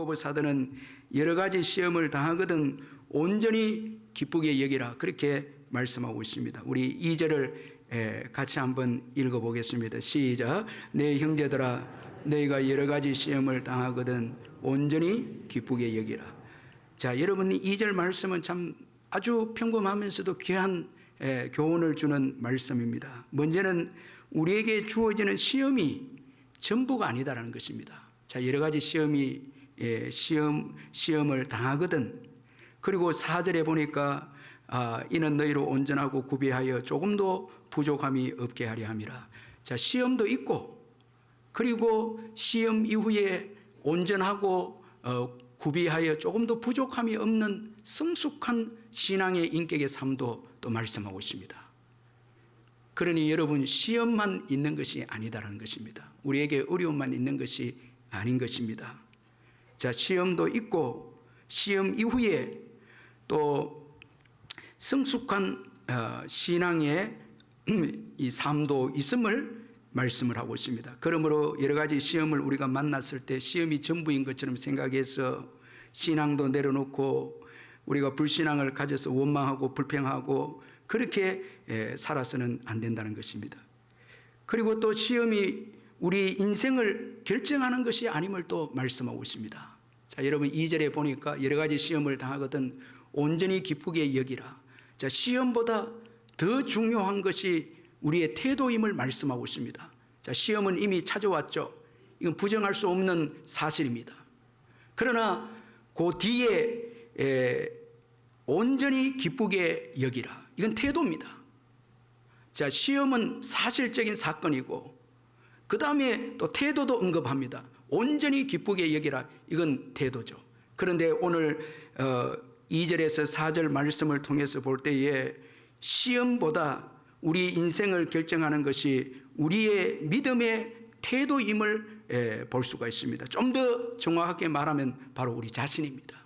야고보 사도는 여러 가지 시험을 당하거든 온전히 기쁘게 여기라 그렇게 말씀하고 있습니다. 우리 2절을 같이 한번 읽어보겠습니다. 시작. 내 형제들아 너희가 여러 가지 시험을 당하거든 온전히 기쁘게 여기라. 자, 여러분 2절 말씀은 참 아주 평범하면서도 귀한 교훈을 주는 말씀입니다. 먼저는 우리에게 주어지는 시험이 전부가 아니다라는 것입니다. 자, 여러 가지 시험을 당하거든. 그리고 4절에 보니까 이는 너희로 온전하고 구비하여 조금도 부족함이 없게 하려 함이라. 자, 시험도 있고 그리고 시험 이후에 온전하고 구비하여 조금도 부족함이 없는 성숙한 신앙의 인격의 삶도 또 말씀하고 있습니다. 그러니 여러분 시험만 있는 것이 아니다라는 것입니다. 우리에게 어려움만 있는 것이 아닌 것입니다. 자, 시험도 있고 시험 이후에 또 성숙한 신앙의 이 삶도 있음을 말씀을 하고 있습니다. 그러므로 여러 가지 시험을 우리가 만났을 때 시험이 전부인 것처럼 생각해서 신앙도 내려놓고 우리가 불신앙을 가져서 원망하고 불평하고 그렇게 살아서는 안 된다는 것입니다. 그리고 또 시험이 우리 인생을 결정하는 것이 아님을 또 말씀하고 있습니다. 자, 여러분 2절에 보니까 여러 가지 시험을 당하거든 온전히 기쁘게 여기라. 자, 시험보다 더 중요한 것이 우리의 태도임을 말씀하고 있습니다. 자, 시험은 이미 찾아왔죠. 이건 부정할 수 없는 사실입니다. 그러나 그 뒤에 온전히 기쁘게 여기라. 이건 태도입니다. 자, 시험은 사실적인 사건이고 그 다음에 또 태도도 언급합니다. 온전히 기쁘게 여기라. 이건 태도죠. 그런데 오늘 2절에서 4절 말씀을 통해서 볼 때에 시험보다 우리 인생을 결정하는 것이 우리의 믿음의 태도임을 볼 수가 있습니다. 좀 더 정확하게 말하면 바로 우리 자신입니다.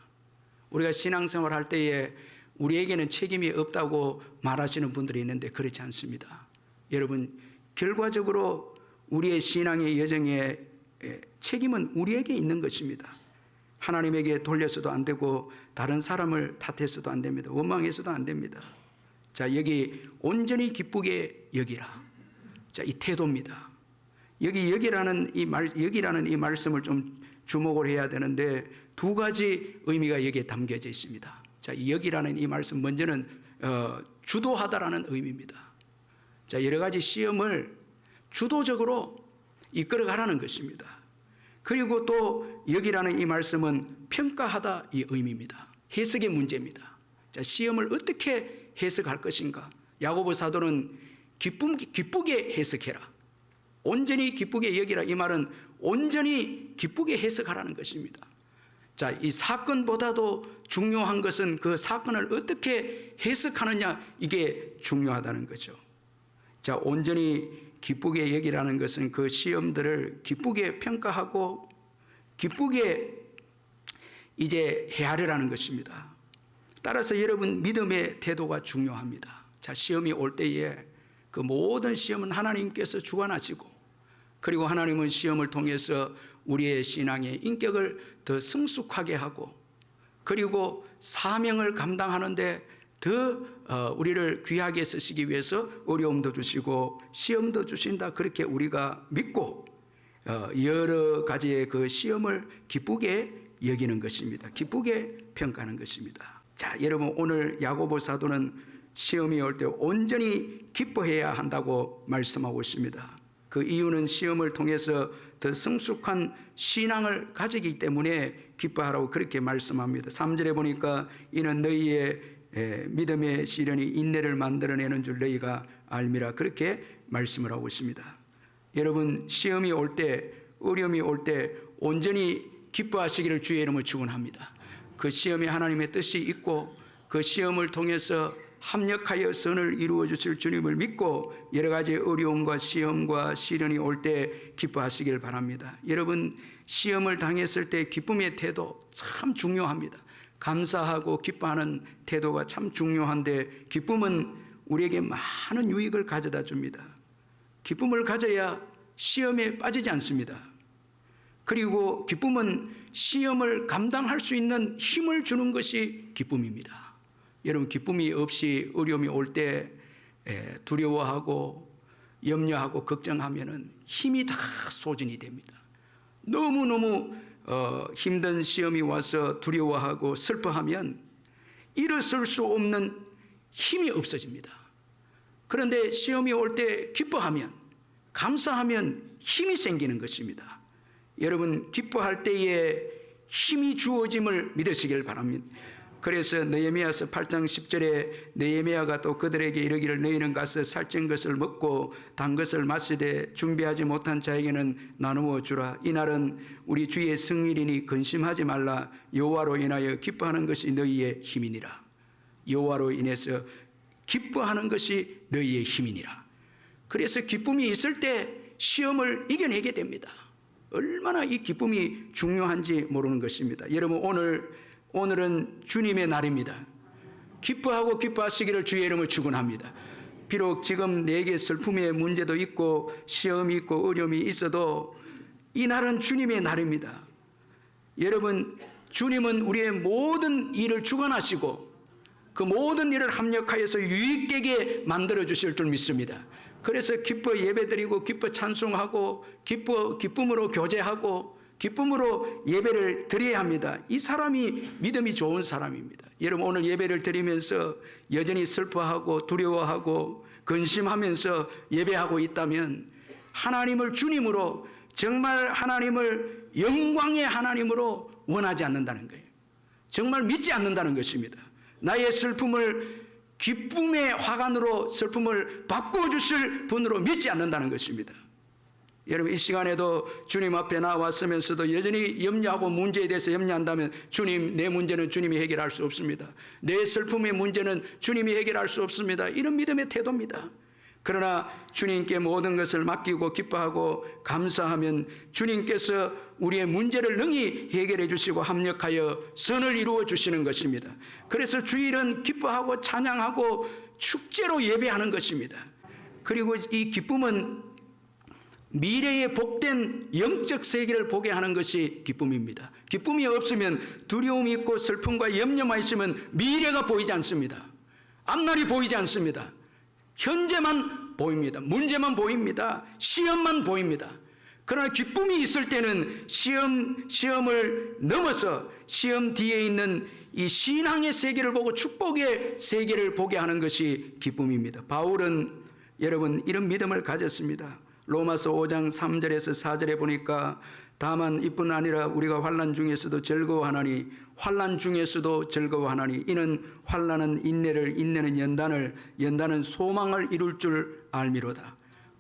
우리가 신앙생활 할 때에 우리에게는 책임이 없다고 말하시는 분들이 있는데 그렇지 않습니다. 여러분 결과적으로 우리의 신앙의 여정에 책임은 우리에게 있는 것입니다. 하나님에게 돌려서도 안 되고 다른 사람을 탓해서도 안 됩니다. 원망해서도 안 됩니다. 자, 여기 온전히 기쁘게 여기라. 자, 이 태도입니다. 여기라는 이 말씀을 좀 주목을 해야 되는데 두 가지 의미가 여기에 담겨져 있습니다. 자, 이 여기라는 이 말씀 먼저는 주도하다라는 의미입니다. 자, 여러 가지 시험을 주도적으로 이끌어가라는 것입니다. 그리고 또 여기라는 이 말씀은 평가하다 이 의미입니다. 해석의 문제입니다. 자, 시험을 어떻게 해석할 것인가? 야고보 사도는 기쁘게 해석해라. 온전히 기쁘게 여기라. 이 말은 온전히 기쁘게 해석하라는 것입니다. 자, 이 사건보다도 중요한 것은 그 사건을 어떻게 해석하느냐, 이게 중요하다는 거죠. 자, 온전히 기쁘게 여기라는 것은 그 시험들을 기쁘게 평가하고 기쁘게 이제 헤아려라는 것입니다. 따라서 여러분 믿음의 태도가 중요합니다. 자, 시험이 올 때에 그 모든 시험은 하나님께서 주관하시고 그리고 하나님은 시험을 통해서 우리의 신앙의 인격을 더 성숙하게 하고 그리고 사명을 감당하는데 더 우리를 귀하게 쓰시기 위해서 어려움도 주시고 시험도 주신다. 그렇게 우리가 믿고 여러 가지의 그 시험을 기쁘게 여기는 것입니다. 기쁘게 평가하는 것입니다. 자, 여러분 오늘 야고보 사도는 시험이 올 때 온전히 기뻐해야 한다고 말씀하고 있습니다. 그 이유는 시험을 통해서 더 성숙한 신앙을 가지기 때문에 기뻐하라고 그렇게 말씀합니다. 3절에 보니까 이는 너희의 믿음의 시련이 인내를 만들어내는 줄 너희가 알미라 그렇게 말씀을 하고 있습니다. 여러분 시험이 올 때 어려움이 올 때 온전히 기뻐하시기를 주의 이름으로 축원합니다. 그 시험에 하나님의 뜻이 있고 그 시험을 통해서 합력하여 선을 이루어 주실 주님을 믿고 여러 가지 어려움과 시험과 시련이 올 때 기뻐하시길 바랍니다. 여러분 시험을 당했을 때 기쁨의 태도 참 중요합니다. 감사하고 기뻐하는 태도가 참 중요한데 기쁨은 우리에게 많은 유익을 가져다 줍니다. 기쁨을 가져야 시험에 빠지지 않습니다. 그리고 기쁨은 시험을 감당할 수 있는 힘을 주는 것이 기쁨입니다. 여러분, 기쁨이 없이 어려움이 올 때 두려워하고 염려하고 걱정하면은 힘이 다 소진이 됩니다. 너무너무 힘든 시험이 와서 두려워하고 슬퍼하면 일어설 수 없는 힘이 없어집니다. 그런데 시험이 올 때 기뻐하면, 감사하면 힘이 생기는 것입니다. 여러분, 기뻐할 때에 힘이 주어짐을 믿으시길 바랍니다. 그래서 느헤미야서 8장 10절에 느헤미야가 또 그들에게 이르기를 너희는 가서 살찐 것을 먹고 단 것을 마시되 준비하지 못한 자에게는 나누어 주라. 이날은 우리 주의 성일이니 근심하지 말라. 여호와로 인하여 기뻐하는 것이 너희의 힘이니라. 여호와로 인해서 기뻐하는 것이 너희의 힘이니라. 그래서 기쁨이 있을 때 시험을 이겨내게 됩니다. 얼마나 이 기쁨이 중요한지 모르는 것입니다. 여러분, 오늘은 주님의 날입니다. 기뻐하고 기뻐하시기를 주의 이름을 축원합니다. 비록 지금 내게 슬픔의 문제도 있고 시험이 있고 어려움이 있어도 이 날은 주님의 날입니다. 여러분, 주님은 우리의 모든 일을 주관하시고 그 모든 일을 합력하여서 유익되게 만들어 주실 줄 믿습니다. 그래서 기뻐 예배드리고 기뻐 찬송하고 기쁨으로 교제하고 기쁨으로 예배를 드려야 합니다. 이 사람이 믿음이 좋은 사람입니다. 여러분, 오늘 예배를 드리면서 여전히 슬퍼하고 두려워하고 근심하면서 예배하고 있다면 하나님을 주님으로, 정말 하나님을 영광의 하나님으로 원하지 않는다는 거예요. 정말 믿지 않는다는 것입니다. 나의 슬픔을 기쁨의 화관으로 슬픔을 바꿔주실 분으로 믿지 않는다는 것입니다. 여러분, 이 시간에도 주님 앞에 나왔으면서도 여전히 염려하고 문제에 대해서 염려한다면 주님, 내 문제는 주님이 해결할 수 없습니다. 내 슬픔의 문제는 주님이 해결할 수 없습니다. 이런 믿음의 태도입니다. 그러나 주님께 모든 것을 맡기고 기뻐하고 감사하면 주님께서 우리의 문제를 능히 해결해 주시고 합력하여 선을 이루어 주시는 것입니다. 그래서 주일은 기뻐하고 찬양하고 축제로 예배하는 것입니다. 그리고 이 기쁨은 미래의 복된 영적 세계를 보게 하는 것이 기쁨입니다. 기쁨이 없으면 두려움이 있고 슬픔과 염려만 있으면 미래가 보이지 않습니다. 앞날이 보이지 않습니다. 현재만 보입니다. 문제만 보입니다. 시험만 보입니다. 그러나 기쁨이 있을 때는 시험을 넘어서 시험 뒤에 있는 이 신앙의 세계를 보고 축복의 세계를 보게 하는 것이 기쁨입니다. 바울은 여러분 이런 믿음을 가졌습니다. 로마서 5장 3절에서 4절에 보니까 다만 이뿐 아니라 우리가 환난 중에서도 즐거워하나니 환난 중에서도 즐거워하나니 이는 환난은 인내를 인내는 연단은 소망을 이룰 줄 알미로다.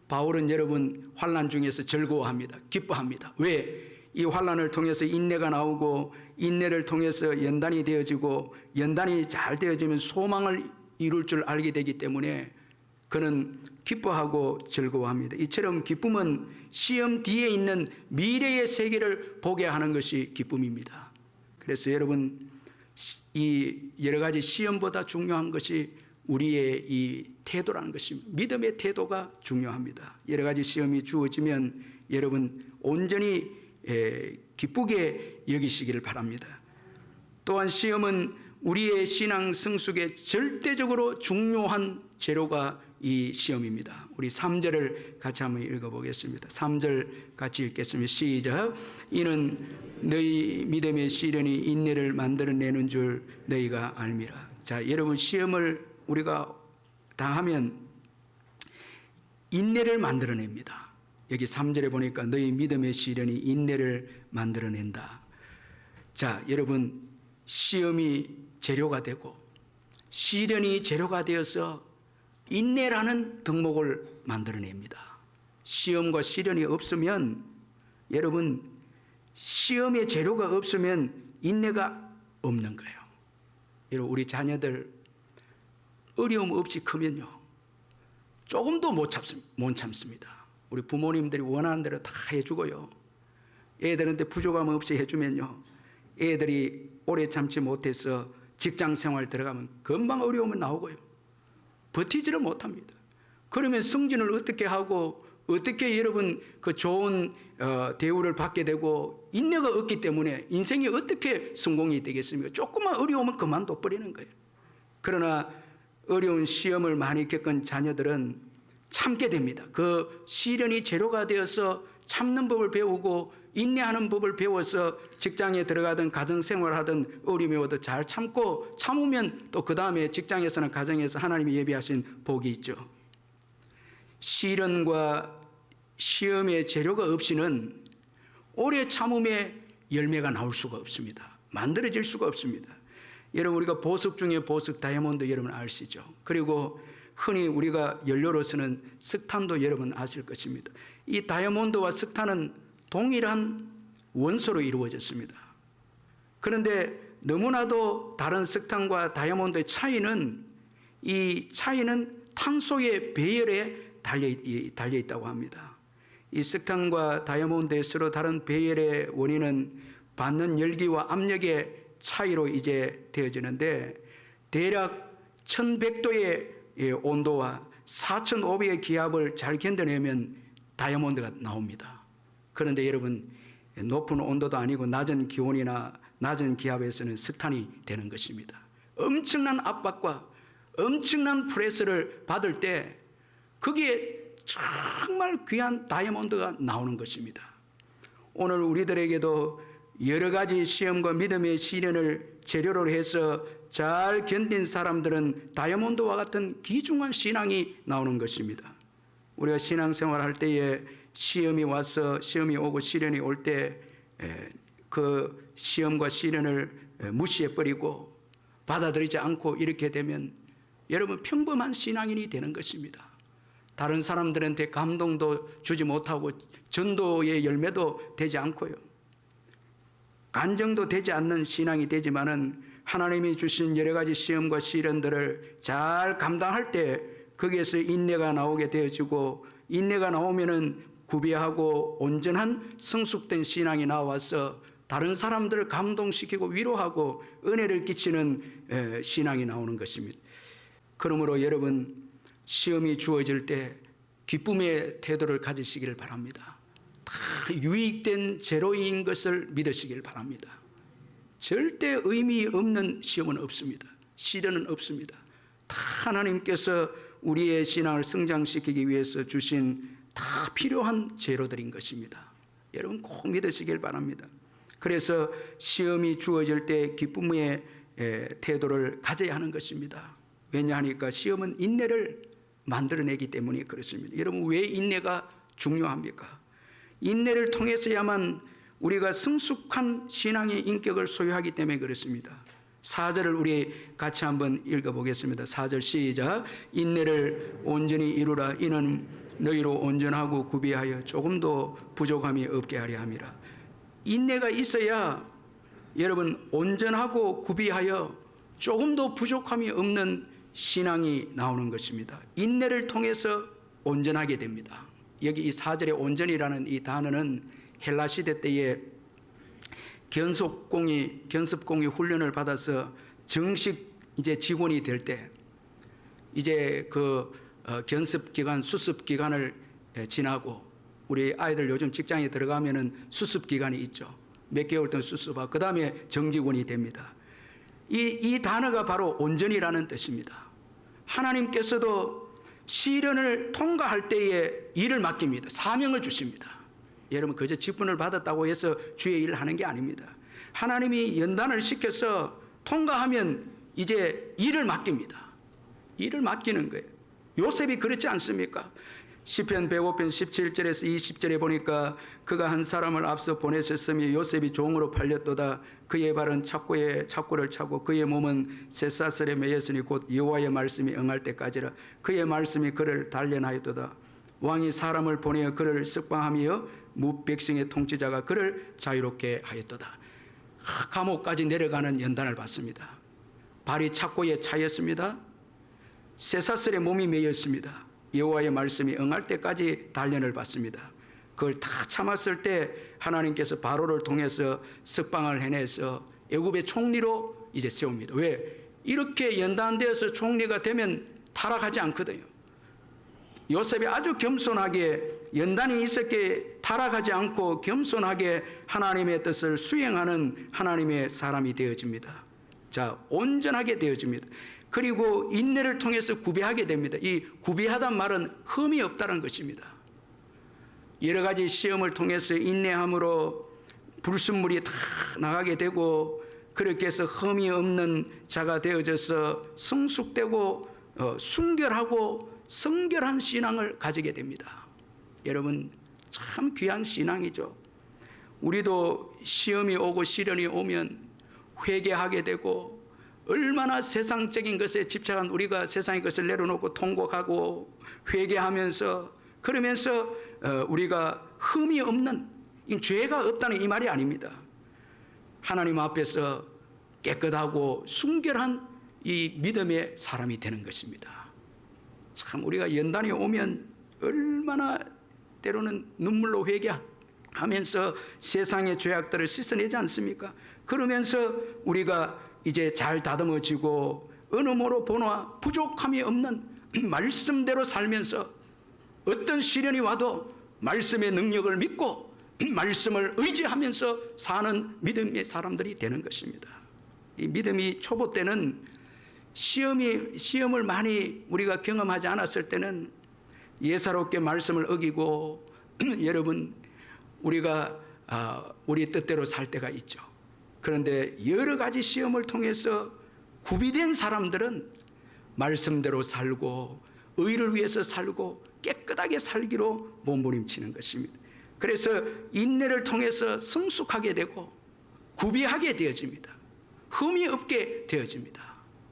바울은 여러분 환난 중에서 즐거워합니다. 기뻐합니다. 왜? 이 환난을 통해서 인내가 나오고 인내를 통해서 연단이 되어지고 연단이 잘 되어지면 소망을 이룰 줄 알게 되기 때문에 그는 기뻐하고 즐거워합니다. 이처럼 기쁨은 시험 뒤에 있는 미래의 세계를 보게 하는 것이 기쁨입니다. 그래서 여러분 이 여러 가지 시험보다 중요한 것이 우리의 이 태도라는 것입니다. 믿음의 태도가 중요합니다. 여러 가지 시험이 주어지면 여러분 온전히 기쁘게 여기시기를 바랍니다. 또한 시험은 우리의 신앙 성숙에 절대적으로 중요한 재료가 이 시험입니다. 우리 3절을 같이 한번 읽어보겠습니다. 3절 같이 읽겠습니다. 시작. 이는 너희 믿음의 시련이 인내를 만들어내는 줄 너희가 알미라. 자, 여러분 시험을 우리가 당하면 인내를 만들어냅니다. 여기 3절에 보니까 너희 믿음의 시련이 인내를 만들어낸다. 자, 여러분 시험이 재료가 되고 시련이 재료가 되어서 인내라는 덕목을 만들어냅니다. 시험과 시련이 없으면 여러분 시험의 재료가 없으면 인내가 없는 거예요. 여러분 우리 자녀들 어려움 없이 크면요 조금도 못 참습니다. 우리 부모님들이 원하는 대로 다 해주고요. 애들한테 부족함 없이 해주면요 애들이 오래 참지 못해서 직장생활 들어가면 금방 어려움은 나오고요. 버티지를 못합니다. 그러면 승진을 어떻게 하고 어떻게 여러분 그 좋은 대우를 받게 되고 인내가 없기 때문에 인생이 어떻게 성공이 되겠습니까? 조금만 어려우면 그만둬 버리는 거예요. 그러나 어려운 시험을 많이 겪은 자녀들은 참게 됩니다. 그 시련이 재료가 되어서 참는 법을 배우고 인내하는 법을 배워서 직장에 들어가든 가정생활하든 어려움이 오도 잘 참고 참으면 또 그 다음에 직장에서는 가정에서 하나님이 예비하신 복이 있죠. 시련과 시험의 재료가 없이는 오래 참음의 열매가 나올 수가 없습니다. 만들어질 수가 없습니다. 여러분 우리가 보석 중에 보석 다이아몬드 여러분 아시죠? 그리고 흔히 우리가 연료로 쓰는 석탄도 여러분 아실 것입니다. 이 다이아몬드와 석탄은 동일한 원소로 이루어졌습니다. 그런데 너무나도 다른 석탄과 다이아몬드의 차이는 이 차이는 탄소의 배열에 달려 있다고 합니다. 이 석탄과 다이아몬드의 서로 다른 배열의 원인은 받는 열기와 압력의 차이로 이제 되어지는데 대략 1100도의 온도와 4500의 기압을 잘 견뎌내면 다이아몬드가 나옵니다. 그런데 여러분 높은 온도도 아니고 낮은 기온이나 낮은 기압에서는 석탄이 되는 것입니다. 엄청난 압박과 엄청난 프레스를 받을 때 거기에 정말 귀한 다이아몬드가 나오는 것입니다. 오늘 우리들에게도 여러 가지 시험과 믿음의 시련을 재료로 해서 잘 견딘 사람들은 다이아몬드와 같은 귀중한 신앙이 나오는 것입니다. 우리가 신앙생활 할 때에 시험이 와서 시험이 오고 시련이 올 때 그 시험과 시련을 무시해 버리고 받아들이지 않고 이렇게 되면 여러분 평범한 신앙인이 되는 것입니다. 다른 사람들한테 감동도 주지 못하고 전도의 열매도 되지 않고요. 간정도 되지 않는 신앙이 되지만은 하나님이 주신 여러 가지 시험과 시련들을 잘 감당할 때 거기에서 인내가 나오게 되어지고 인내가 나오면은 구비하고 온전한 성숙된 신앙이 나와서 다른 사람들을 감동시키고 위로하고 은혜를 끼치는 신앙이 나오는 것입니다. 그러므로 여러분 시험이 주어질 때 기쁨의 태도를 가지시기를 바랍니다. 다 유익된 제로인 것을 믿으시길 바랍니다. 절대 의미 없는 시험은 없습니다. 시련은 없습니다. 다 하나님께서 우리의 신앙을 성장시키기 위해서 주신 다 필요한 재료들인 것입니다. 여러분 꼭 믿으시길 바랍니다. 그래서 시험이 주어질 때 기쁨의 태도를 가져야 하는 것입니다. 왜냐하니까 시험은 인내를 만들어내기 때문에 그렇습니다. 여러분 왜 인내가 중요합니까? 인내를 통해서야만 우리가 성숙한 신앙의 인격을 소유하기 때문에 그렇습니다. 4절을 우리 같이 한번 읽어보겠습니다. 4절 시작. 인내를 온전히 이루라. 이는 너희로 온전하고 구비하여 조금도 부족함이 없게 하려 함이라. 인내가 있어야 여러분 온전하고 구비하여 조금도 부족함이 없는 신앙이 나오는 것입니다. 인내를 통해서 온전하게 됩니다. 여기 이 4절의 온전이라는 이 단어는 헬라 시대 때에 견습공이 훈련을 받아서 정식 이제 직원이 될 때 이제 그 견습 기간, 수습 기간을 지나고 우리 아이들 요즘 직장에 들어가면은 수습 기간이 있죠. 몇 개월 동안 수습하고 그 다음에 정직원이 됩니다. 이 단어가 바로 온전이라는 뜻입니다. 하나님께서도 시련을 통과할 때에 일을 맡깁니다. 사명을 주십니다. 여러분 그저 직분을 받았다고 해서 주의 일을 하는 게 아닙니다. 하나님이 연단을 시켜서 통과하면 이제 일을 맡깁니다. 일을 맡기는 거예요. 요셉이 그렇지 않습니까? 시편 105편 17절에서 20절에 보니까 그가 한 사람을 앞서 보내셨으며 요셉이 종으로 팔렸도다. 그의 발은 착고를 차고 그의 몸은 쇠사슬에 매였으니 곧 여호와의 말씀이 응할 때까지라. 그의 말씀이 그를 단련하였도다. 왕이 사람을 보내어 그를 석방하며 무백성의 통치자가 그를 자유롭게 하였도다. 감옥까지 내려가는 연단을 받습니다. 발이 착고에 차였습니다. 쇠사슬에 몸이 매였습니다. 여호와의 말씀이 응할 때까지 단련을 받습니다. 그걸 다 참았을 때 하나님께서 바로를 통해서 석방을 해내서 애굽의 총리로 이제 세웁니다. 왜? 이렇게 연단되어서 총리가 되면 타락하지 않거든요. 요셉이 아주 겸손하게 연단이 있었기에 타락하지 않고 겸손하게 하나님의 뜻을 수행하는 하나님의 사람이 되어집니다. 자, 온전하게 되어집니다. 그리고 인내를 통해서 구비하게 됩니다. 이 구비하단 말은 흠이 없다는 것입니다. 여러 가지 시험을 통해서 인내함으로 불순물이 다 나가게 되고, 그렇게 해서 흠이 없는 자가 되어져서 성숙되고 순결하고 성결한 신앙을 가지게 됩니다. 여러분, 참 귀한 신앙이죠. 우리도 시험이 오고 시련이 오면 회개하게 되고, 얼마나 세상적인 것에 집착한 우리가 세상의 것을 내려놓고 통곡하고 회개하면서, 그러면서 우리가 흠이 없는, 죄가 없다는 이 말이 아닙니다. 하나님 앞에서 깨끗하고 순결한 이 믿음의 사람이 되는 것입니다. 참 우리가 연단이 오면 얼마나 때로는 눈물로 회개하면서 세상의 죄악들을 씻어내지 않습니까? 그러면서 우리가 이제 잘 다듬어지고 어느 모로 보나 부족함이 없는 말씀대로 살면서 어떤 시련이 와도 말씀의 능력을 믿고 말씀을 의지하면서 사는 믿음의 사람들이 되는 것입니다. 이 믿음이 초보 때는 시험을 많이 우리가 경험하지 않았을 때는 예사롭게 말씀을 어기고 여러분, 우리가 우리 뜻대로 살 때가 있죠. 그런데 여러 가지 시험을 통해서 구비된 사람들은 말씀대로 살고 의를 위해서 살고 깨끗하게 살기로 몸부림치는 것입니다. 그래서 인내를 통해서 성숙하게 되고 구비하게 되어집니다. 흠이 없게 되어집니다.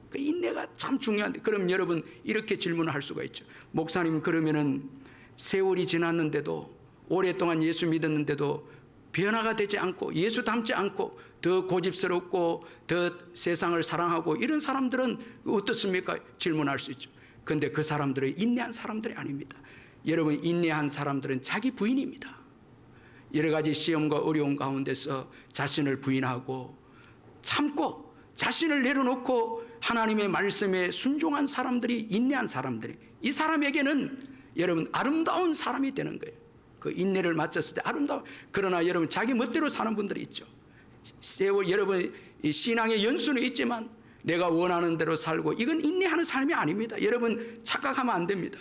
그 인내가 참 중요한데, 그럼 여러분 이렇게 질문을 할 수가 있죠. 목사님, 그러면은 세월이 지났는데도 오랫동안 예수 믿었는데도 변화가 되지 않고 예수 닮지 않고 더 고집스럽고 더 세상을 사랑하고 이런 사람들은 어떻습니까? 질문할 수 있죠. 그런데 그 사람들은 인내한 사람들이 아닙니다. 여러분, 인내한 사람들은 자기 부인입니다. 여러 가지 시험과 어려움 가운데서 자신을 부인하고 참고 자신을 내려놓고 하나님의 말씀에 순종한 사람들이 인내한 사람들이, 이 사람에게는 여러분 아름다운 사람이 되는 거예요. 그 인내를 마쳤을 때 아름다워. 그러나 여러분, 자기 멋대로 사는 분들이 있죠. 세월, 여러분 신앙의 연수는 있지만 내가 원하는 대로 살고, 이건 인내하는 삶이 아닙니다. 여러분 착각하면 안 됩니다.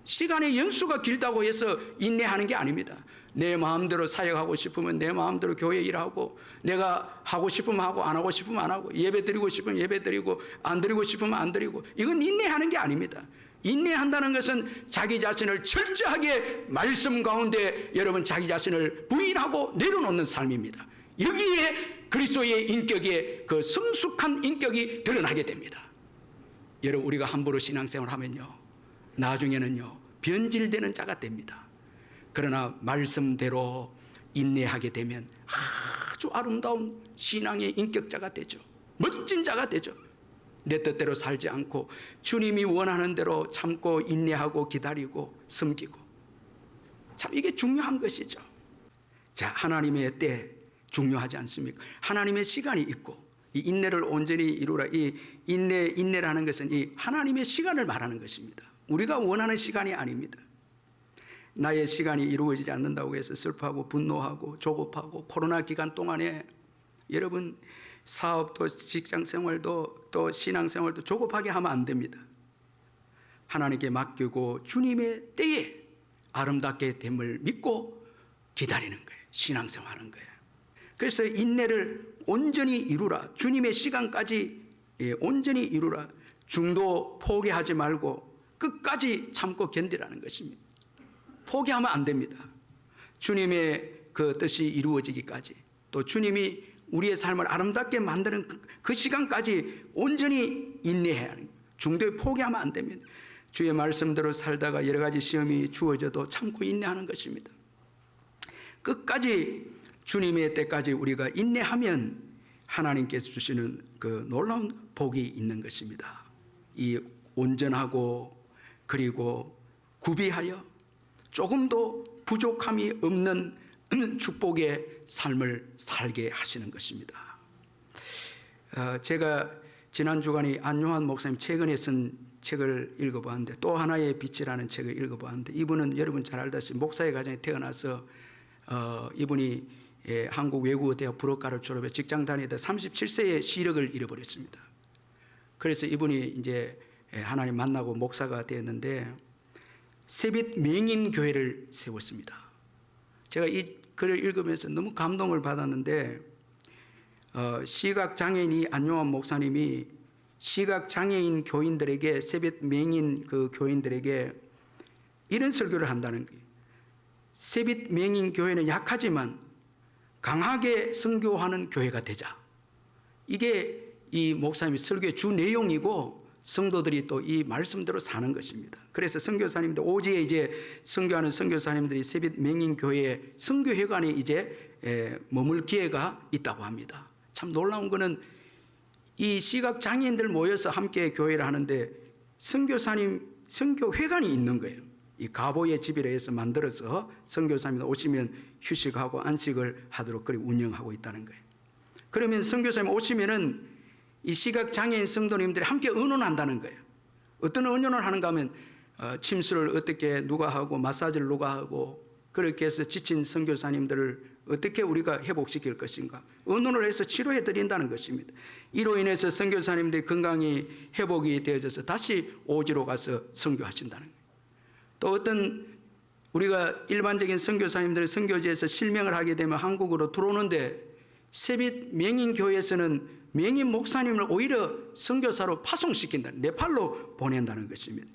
시간의 연수가 길다고 해서 인내하는 게 아닙니다. 내 마음대로 사역하고 싶으면 내 마음대로 교회 일하고, 내가 하고 싶으면 하고 안 하고 싶으면 안 하고, 예배 드리고 싶으면 예배 드리고 안 드리고 싶으면 안 드리고, 이건 인내하는 게 아닙니다. 인내한다는 것은 자기 자신을 철저하게 말씀 가운데 여러분 자기 자신을 부인하고 내려놓는 삶입니다. 여기에 그리스도의 인격의 그 성숙한 인격이 드러나게 됩니다. 여러분, 우리가 함부로 신앙생활을 하면요, 나중에는요 변질되는 자가 됩니다. 그러나 말씀대로 인내하게 되면 아주 아름다운 신앙의 인격자가 되죠. 멋진 자가 되죠. 내 뜻대로 살지 않고 주님이 원하는 대로 참고 인내하고 기다리고 섬기고, 참 이게 중요한 것이죠. 자, 하나님의 때 중요하지 않습니까? 하나님의 시간이 있고, 이 인내를 온전히 이루라. 이 인내라는 것은 이 하나님의 시간을 말하는 것입니다. 우리가 원하는 시간이 아닙니다. 나의 시간이 이루어지지 않는다고 해서 슬퍼하고 분노하고 조급하고, 코로나 기간 동안에 여러분 사업도 직장생활도 또 신앙생활도 조급하게 하면 안 됩니다. 하나님께 맡기고 주님의 때에 아름답게 됨을 믿고 기다리는 거예요. 신앙생활하는 거예요. 그래서 인내를 온전히 이루라. 주님의 시간까지 온전히 이루라. 중도 포기하지 말고 끝까지 참고 견디라는 것입니다. 포기하면 안 됩니다. 주님의 그 뜻이 이루어지기까지, 또 주님이 우리의 삶을 아름답게 만드는 그 시간까지 온전히 인내해야 하는 거예요. 중도에 포기하면 안 됩니다. 주의 말씀대로 살다가 여러 가지 시험이 주어져도 참고 인내하는 것입니다. 끝까지 주님의 때까지 우리가 인내하면 하나님께서 주시는 그 놀라운 복이 있는 것입니다. 이 온전하고 그리고 구비하여 조금도 부족함이 없는 축복의 삶을 살게 하시는 것입니다. 제가 지난 주간에 안요한 목사님 최근에 쓴 책을 읽어보았는데, 또 하나의 빛이라는 책을 읽어보았는데, 이분은 여러분 잘 알다시피 목사의 가정에 태어나서 이분이 한국 외국어대학 불어과를 졸업해 직장 다니다 37세에 시력을 잃어버렸습니다. 그래서 이분이 이제 하나님 만나고 목사가 되었는데 세빛 맹인교회를 세웠습니다. 제가 이 글을 읽으면서 너무 감동을 받았는데, 시각장애인이 안용환 목사님이 시각장애인 교인들에게, 세빛 맹인 그 교인들에게 이런 설교를 한다는 거예요. 세빛 맹인 교회는 약하지만 강하게 선교하는 교회가 되자. 이게 이 목사님의 설교의 주 내용이고, 성도들이 또 이 말씀대로 사는 것입니다. 그래서 선교사님들, 오지에 이제 선교하는 선교사님들이 세빛 맹인 교회에 선교회관에 이제 머물 기회가 있다고 합니다. 참 놀라운 거는 이 시각 장애인들 모여서 함께 교회를 하는데 선교사님 선교회관이 있는 거예요. 이 가보의 집이라 해서 만들어서 선교사님 오시면 휴식하고 안식을 하도록 그렇게 운영하고 있다는 거예요. 그러면 선교사님 오시면은 이 시각 장애인 성도님들이 함께 의논한다는 거예요. 어떤 의논을 하는가 하면 침수를 어떻게 누가 하고 마사지를 누가 하고, 그렇게 해서 지친 선교사님들을 어떻게 우리가 회복시킬 것인가 의논을 해서 치료해 드린다는 것입니다. 이로 인해서 선교사님들이 건강이 회복이 되어져서 다시 오지로 가서 선교하신다는 거예요. 또 어떤 우리가 일반적인 선교사님들이 선교지에서 실명을 하게 되면 한국으로 들어오는데, 세빛 맹인 교회에서는 맹인 목사님을 오히려 선교사로 파송시킨다, 네팔로 보낸다는 것입니다.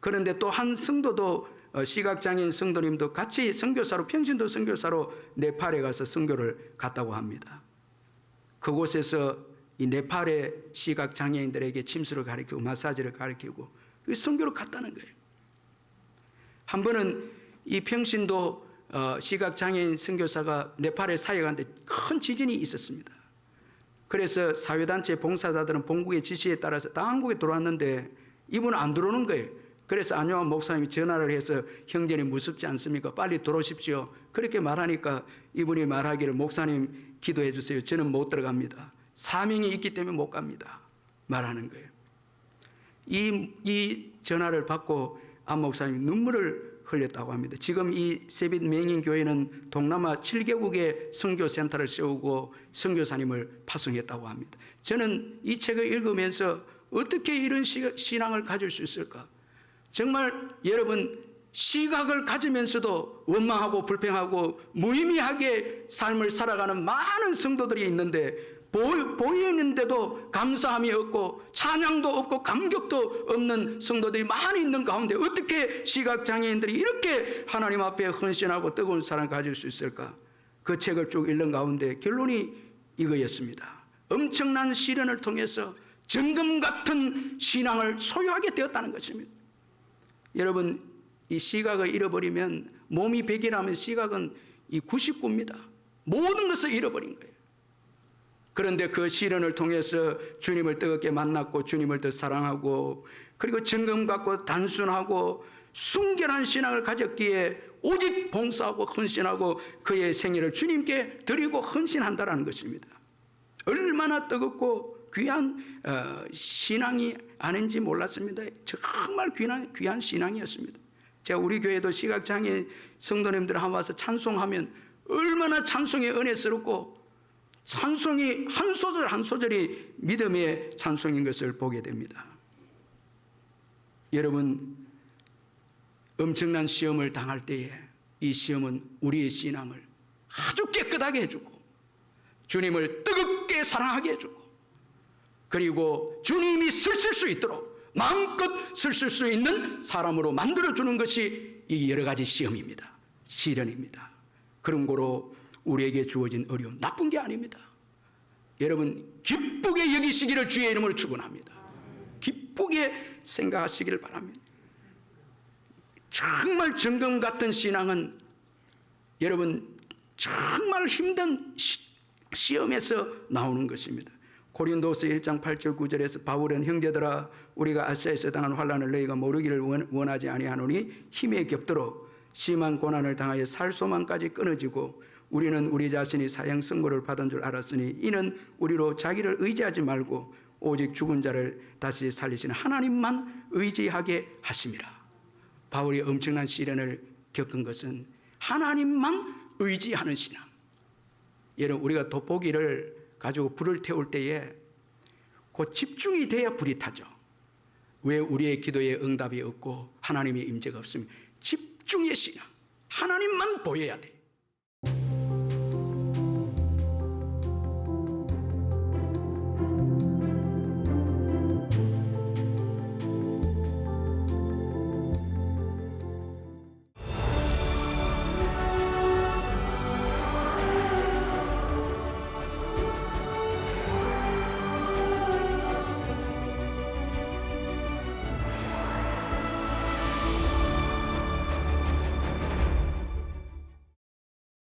그런데 또 한 성도도, 시각장애인 성도님도 같이 선교사로, 평신도 선교사로 네팔에 가서 선교를 갔다고 합니다. 그곳에서 이 네팔의 시각장애인들에게 침수를 가르치고 마사지를 가르치고 선교를 갔다는 거예요. 한 번은 이 평신도 시각장애인 선교사가 네팔에 사역하는데 큰 지진이 있었습니다. 그래서 사회단체 봉사자들은 본국의 지시에 따라서 다 한국에 들어왔는데 이분은 안 들어오는 거예요. 그래서 안용환 목사님이 전화를 해서 형제님 무섭지 않습니까? 빨리 들어오십시오. 그렇게 말하니까 이분이 말하기를, 목사님 기도해 주세요. 저는 못 들어갑니다. 사명이 있기 때문에 못 갑니다. 말하는 거예요. 이 전화를 받고 안 목사님이 눈물을 흘렸다고 합니다. 지금 이 세빛 맹인 교회는 동남아 7개국의 선교센터를 세우고 선교사님을 파송했다고 합니다. 저는 이 책을 읽으면서 어떻게 이런 신앙을 가질 수 있을까? 정말 여러분, 시각을 가지면서도 원망하고 불평하고 무의미하게 삶을 살아가는 많은 성도들이 있는데, 보이는데도 감사함이 없고 찬양도 없고 감격도 없는 성도들이 많이 있는 가운데 어떻게 시각장애인들이 이렇게 하나님 앞에 헌신하고 뜨거운 사랑을 가질 수 있을까? 그 책을 쭉 읽는 가운데 결론이 이거였습니다. 엄청난 시련을 통해서 정금 같은 신앙을 소유하게 되었다는 것입니다. 여러분, 이 시각을 잃어버리면, 몸이 100이라면 시각은 이 99입니다. 모든 것을 잃어버린 거예요. 그런데 그 시련을 통해서 주님을 뜨겁게 만났고 주님을 더 사랑하고, 그리고 정금 같고 단순하고 순결한 신앙을 가졌기에 오직 봉사하고 헌신하고 그의 생애를 주님께 드리고 헌신한다는 것입니다. 얼마나 뜨겁고 귀한 신앙이 아닌지 몰랐습니다. 정말 귀한 신앙이었습니다. 제가 우리 교회도 시각장애 성도님들 한 와서 찬송하면 얼마나 찬송이 은혜스럽고 찬송이 한 소절 한 소절이 믿음의 찬송인 것을 보게 됩니다. 여러분, 엄청난 시험을 당할 때에 이 시험은 우리의 신앙을 아주 깨끗하게 해주고 주님을 뜨겁게 사랑하게 해주고, 그리고 주님이 쓰실 수 있도록 마음껏 쓰실 수 있는 사람으로 만들어주는 것이 이 여러 가지 시험입니다. 시련입니다. 그런 거로 우리에게 주어진 어려움, 나쁜 게 아닙니다. 여러분, 기쁘게 여기시기를 주의 이름으로 축원합니다. 기쁘게 생각하시기를 바랍니다. 정말 정금 같은 신앙은 여러분 정말 힘든 시험에서 나오는 것입니다. 고린도서 1장 8절 9절에서 바울은, 형제들아 우리가 아시아에서 당한 환난을 너희가 모르기를 원하지 아니하노니 힘에 겹도록 심한 고난을 당하여 살 소망까지 끊어지고 우리는 우리 자신이 사형 선고를 받은 줄 알았으니 이는 우리로 자기를 의지하지 말고 오직 죽은 자를 다시 살리시는 하나님만 의지하게 하심이라. 바울이 엄청난 시련을 겪은 것은 하나님만 의지하는 신앙. 여러분, 우리가 돋보기를 가지고 불을 태울 때에 그 집중이 돼야 불이 타죠. 왜 우리의 기도에 응답이 없고 하나님의 임재가 없으면 집중의 신앙, 하나님만 보여야 돼.